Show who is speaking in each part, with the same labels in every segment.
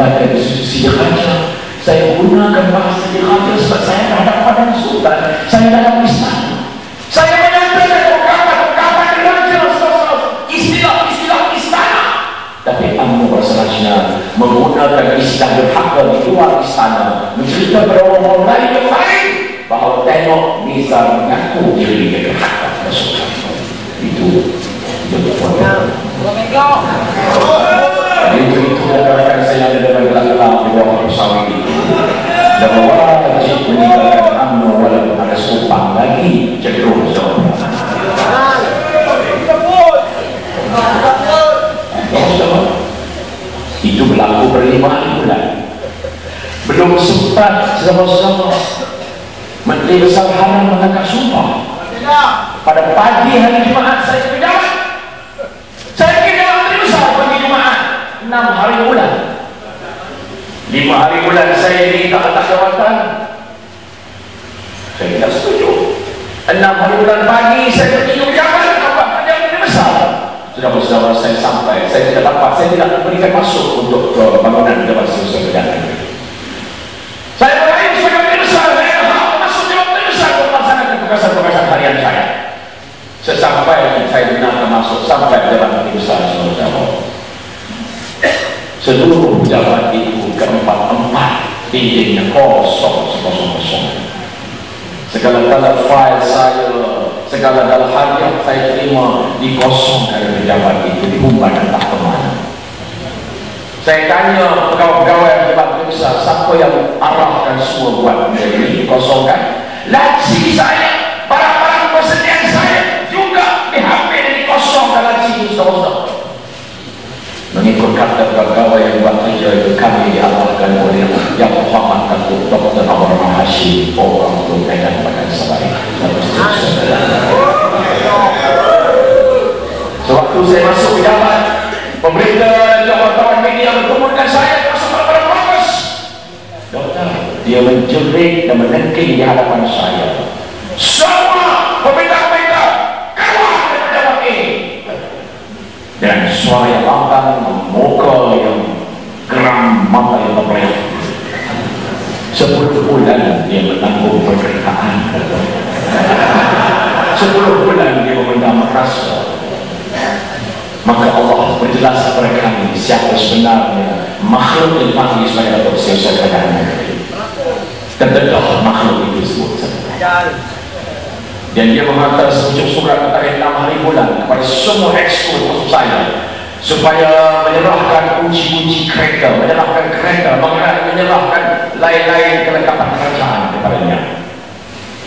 Speaker 1: pejabat dari institusi raja. Saya gunakan bahasa di raja sebab saya berhadapan sultan. Saya dalam istana. Saya menyampaikan ungkapan-ungkapan raja, istilah-istilah istana. Tapi UMNO berselanjutnya menggunakan istilah berhaka di luar istana, mencerita kepada orang lain yang lain bahawa tengok Nizar mengaku diri dia berhak sultan. Itu itu adalah saya ada dalam gelap-gelap di bawah pesawat itu. Dan wajib meninggalkan UMNO walaupun ada supang lagi cenderung saudara. Itu berlaku ber5 bulan. Belum sempat sama-sama Menteri Besar Hanan mengangkat sumpah. Pada pagi hari Jumaat saya berjalan. Saya kira Menteri Besar pagi Jumaat 6 hari bulan. 5 hari bulan saya minta atas jawatan. Saya tidak setuju. 6 hari bulan pagi saya pergi ke pejabat apa yang Menteri Besar. Saudara-saudara saya sampai, saya tidak dapat, saya tidak diberikan masuk untuk bangunan pejabat selesai berjalan. Saya merayu sebagai Menteri Besar, saya harus masuk ke Menteri Besar untuk melaksanakan tugasan-tugasan harian saya. Sesampai saya diminta masuk, sampai pejabat Menteri Besar saudara. Seluruh pejabat itu keempat-empat dindingnya kosong. Segala-gala file saya, segala-gala hadiah saya terima dikosongkan dari pejabat itu, dihumban entah ke mana. Saya tanya pegawai-pegawai Menteri Besar, siapa yang arahkan semua buat ini dikosongkan? Laci saya, barang-barang persediaan saya juga diambil, dikosongkan laci itu saudara. Mengikut kata pegawai yang buat kerja itu, kami diarahkan oleh Yang Muhammad Datuk Dr. Abraham Hashim, orang untuk Medan Badan Sabari. Sewaktu saya masuk pejabat, pemerintah dan wartawan media bertemu dengan saya termasuk pada proses. Doktor, dia menjerit dan menengking di hadapan saya. Semua pemerintah-pemerintah keluar dari pejabat ini. Dan suara yang lantang, muka yang geram, mata yang lebreh. 10 bulan dia menanggung penderitaan. 10 bulan dia meminta merasa. Maka Allah berjelas kepada kami siapa sebenarnya makhluk yang panggil sebagai Datuk Seri Perdana Menteri. Terdedah makhluk itu sebut. Dan dia menghantar sebuah surat tarikh 6 hari bulan kepada semua ekskul termasuk saya supaya menyerahkan kunci-kunci kereta, menyerahkan kereta, menyerahkan lain-lain kelengkapan kerajaan kepadanya.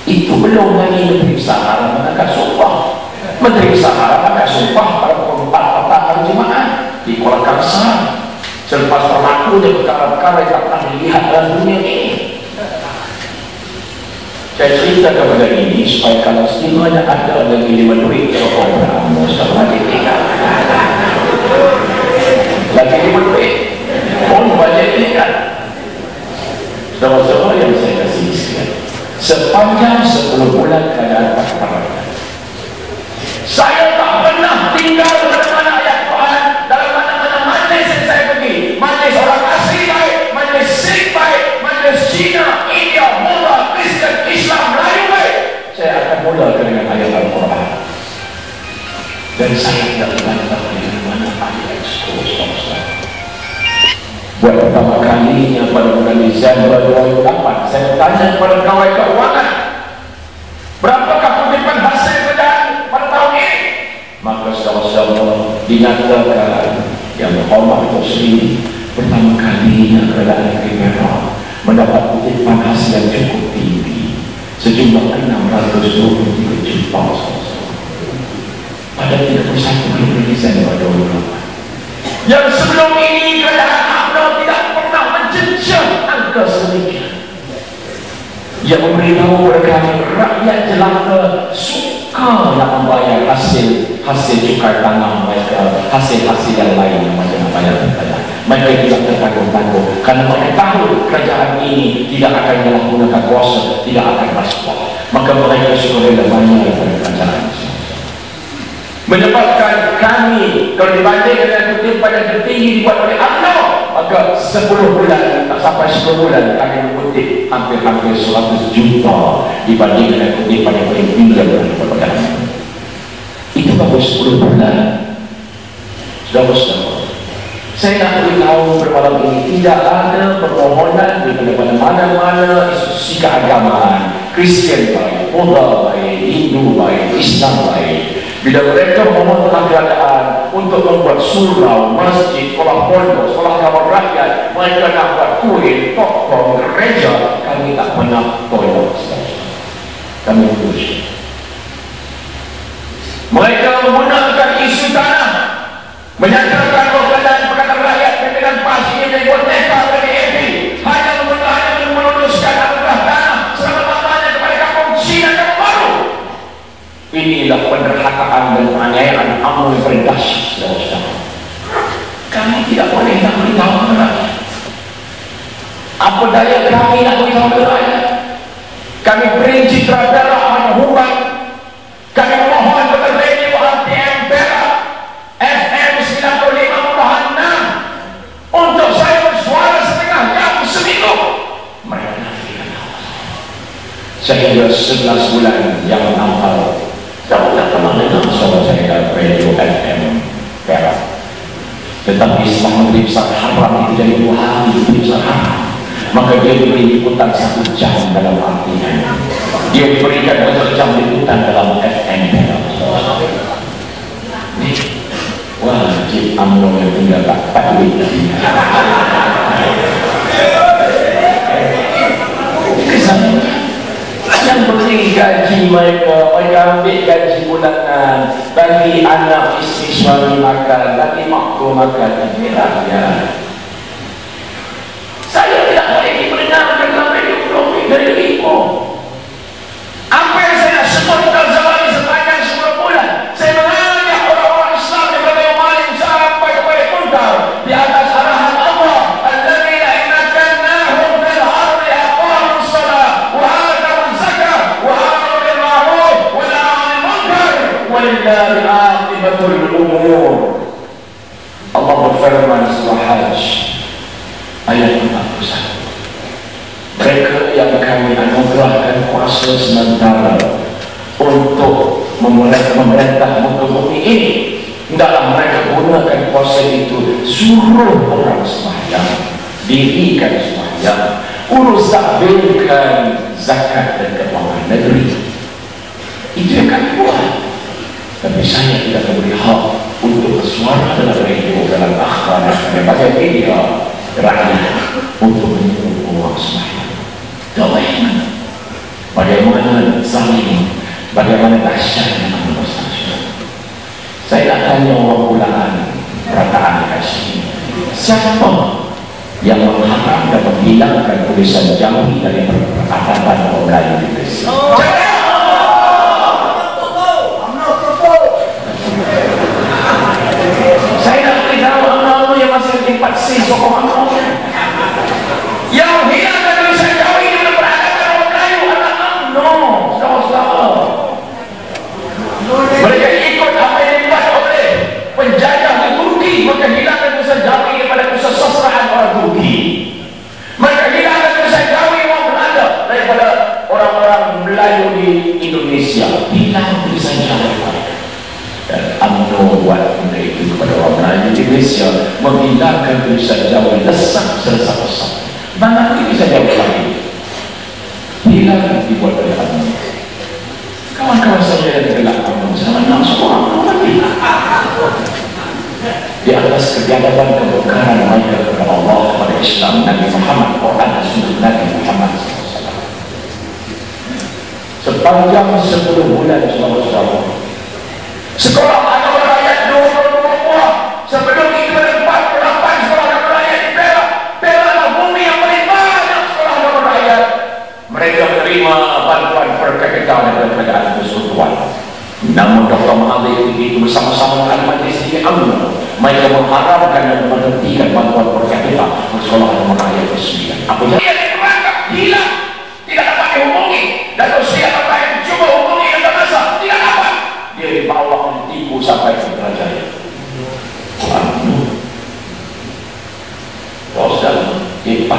Speaker 1: Itu belum lagi Menteri Besar mengangkat sumpah. Menteri Besar mengangkat sumpah pada pukul 4 petang hari Jumaat di Kuala Kangsar. Selepas berlaku dia perkara-perkara yang tak pernah dilihat dalam dunia ini. Saya cerita kepada ini supaya kalau sekiranya ada lagi 5 duit kalau orang lagi tinggal lagi 5 duit pun banyak tinggal. Saudara-saudara yang saya kasih sekalian, sepanjang 10 bulan keadaan perkara saya tak pernah tinggal dalam mana ayat Tuhan, dalam mana-mana majlis yang saya pergi, majlis orang asli baik, majlis Sikh baik, majlis Cina, India, Buddha, Kristen, Islam, Melayu baik, saya akan mula dengan ayat Al-Quran. Dan saya tidak bantah dengan mana ayat seterusnya. Buat pertama kalinya pada bulan Disember 2008, saya tanya kepada pegawai keuangan, berapakah kutipan hasil kerjaan pada tahun ini? Maka saudara-saudara dinyatakan yang berhormat Datuk Seri pertama kalinya kerajaan negeri Perak mendapat kutipan hasil yang cukup tinggi sejumlah 623 juta pada 31 Desember 2008. Yang sebelum ini kerajaan UMNO tidak pernah menjenjang angka sedemikian. Yang memberitahu kepada kami rakyat jelata suka nak membayar hasil cukai tanah mereka, hasil-hasil yang lain yang macam nak bayar mereka tidak tertanggung-tanggung kerana mereka tahu kerajaan ini tidak akan menyalahgunakan kuasa, tidak akan rasuah, maka mereka suka rela bayar kepada kerajaan. Menyebabkan kami kalau dibandingkan dengan kutipan yang tertinggi dibuat oleh UMNO, maka 10 bulan, tak sampai 10 bulan kami mengutip hampir-hampir 100 juta dibanding dengan kutip pada paling tinggi daripada kami. Itu baru 10 bulan. Saudara-saudara, saya nak beritahu bermalam ini, tidak ada permohonan daripada mana-mana institusi keagamaan, Kristian baik, Buddha baik, Hindu baik, Islam baik. Bila mereka memohon keadaan untuk membuat surau, masjid, sekolah pondok, sekolah kamar rakyat, mereka nak buat kuil, toko, gereja, kami tak pernah tolong. Kami urus. Mereka menggunakan isu tanah, menyatakan perkataan rakyat pimpinan PAS ini menjadi boneka dari DAP, hanya menuluskan anugerah tanah selama-lamanya kepada kampung Cina yang baru. Inilah penderhakaan dan penganiayaan UMNO yang paling dahsyat, saudara-saudara. Kami tidak boleh nak beritahu kepada rakyat. Apa daya kami nak beritahu kepada rakyat? Kami perinci terhadap hukuman. Kami mohon kepada radio RTM Perak FM 95.6 untuk saya bersuara setengah jam seminggu. Mereka nafikan sehingga 11 bulan yang nampak. Saya tidak pernah dengar suara saya dalam radio FM Perak. Tetapi setelah menteri besar haram itu jadi 2 hari menteri besar haram, maka dia diberi liputan 1 jam dalam artinya. Dia diberikan 1 jam liputan dalam FM Perak. Wajib UMNO yang tinggal dapat duit. Yang penting gaji mereka ambil gaji bulanan, bagi anak isteri suami makan, bagi makro makan. Ya. Saya tidak boleh mendengarkan dalam radio profit dari Ibu. Apa yang saya nak sebut dalam zaman ini sepanjang 10 bulan, saya mengajak orang-orang Islam yang bermain sampai kepada puntar di atas arahan Allah. Alladzina innakannahum fil ardi aqamus shalah wa atawuz zakah wa amaru bil ma'ruf wa nahaw 'anil munkar walillahi 'aqibatul umur. Allah berfirman surah Hajj ayat 41. Mereka yang kami anugerahkan kuasa sementara untuk memerintah muka bumi ini, hendaklah mereka gunakan kuasa itu suruh orang sembahyang, dirikan sembahyang, urus takbirkan zakat dan keuangan negeri. Itu yang kami buat. Tapi saya tidak memberi hak untuk bersuara dalam radio, dalam akhbar, dan berbagai media rakyat untuk menyuruh orang sembahyang. Bagaimana zalim, bagaimana dahsyatnya UMNO. Saya nak tanya orang pulaan perataan di sini, siapa yang mengharam dan menghilangkan tulisan Jawi dari perkataan orang Melayu di Malaysia? Saya nak beritahu UMNO yang masih tempat sokong UMNO yang hilangkan tulisan Jawi dari perkataan orang Melayu adalah UMNO. Saudara-saudara, mereka ikut apa yang dibuat oleh penjajah di Turki, maka hilangkan tulisan Jawi daripada kesusastraan orang Turki. Mereka hilangkan tulisan Jawi orang Belanda daripada orang-orang Melayu di Indonesia. Hilang tulisan Jawi. Dan UMNO buat benda itu kepada orang Melayu di Indonesia, menghilangkan tulisan Jawi lesak. Mana tulisan Jawi lagi? Hilang dibuat oleh UMNO. Kawan-kawan saya yang gelap UMNO, saya menang semua mati di atas kebiadaban keberkahan mereka kepada Allah, kepada Islam, Nabi Muhammad, Quran dan Sunnah Nabi Muhammad SAW. Sepanjang 10 bulan saudara-saudara, sekolah agama rakyat 22 buah. Sebelum itu ada 48 sekolah agama rakyat di Perak. Perak adalah bumi yang paling banyak sekolah agama rakyat. Mereka menerima bantuan per kapita dari kerajaan persekutuan. Namun Dr. Mahathir itu bersama-sama dengan Majlis Tinggi UMNO, mereka mengharapkan dan menghentikan bantuan per kapita sekolah agama rakyat resmi. Apa yang dia terangkap hilang, tidak dapat dihubungi, dan usia apa yang cuba hubungi dan masa tidak dapat. Dia dibawa ditipu sampai ke kerajaan.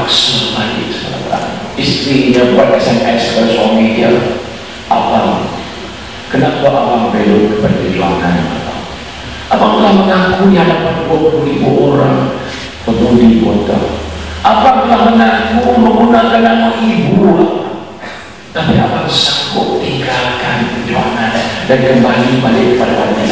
Speaker 1: terpaksa balik sekarang. Istrinya buat SMS ke suami dia, abang, kenapa abang belok ke perjuangan abang? Abang telah mengaku di hadapan 20.000 orang pengundi kota. Abang telah mengaku menggunakan nama ibu abang. Tapi abang sanggup tinggalkan perjuangan dan kembali balik kepada wanita.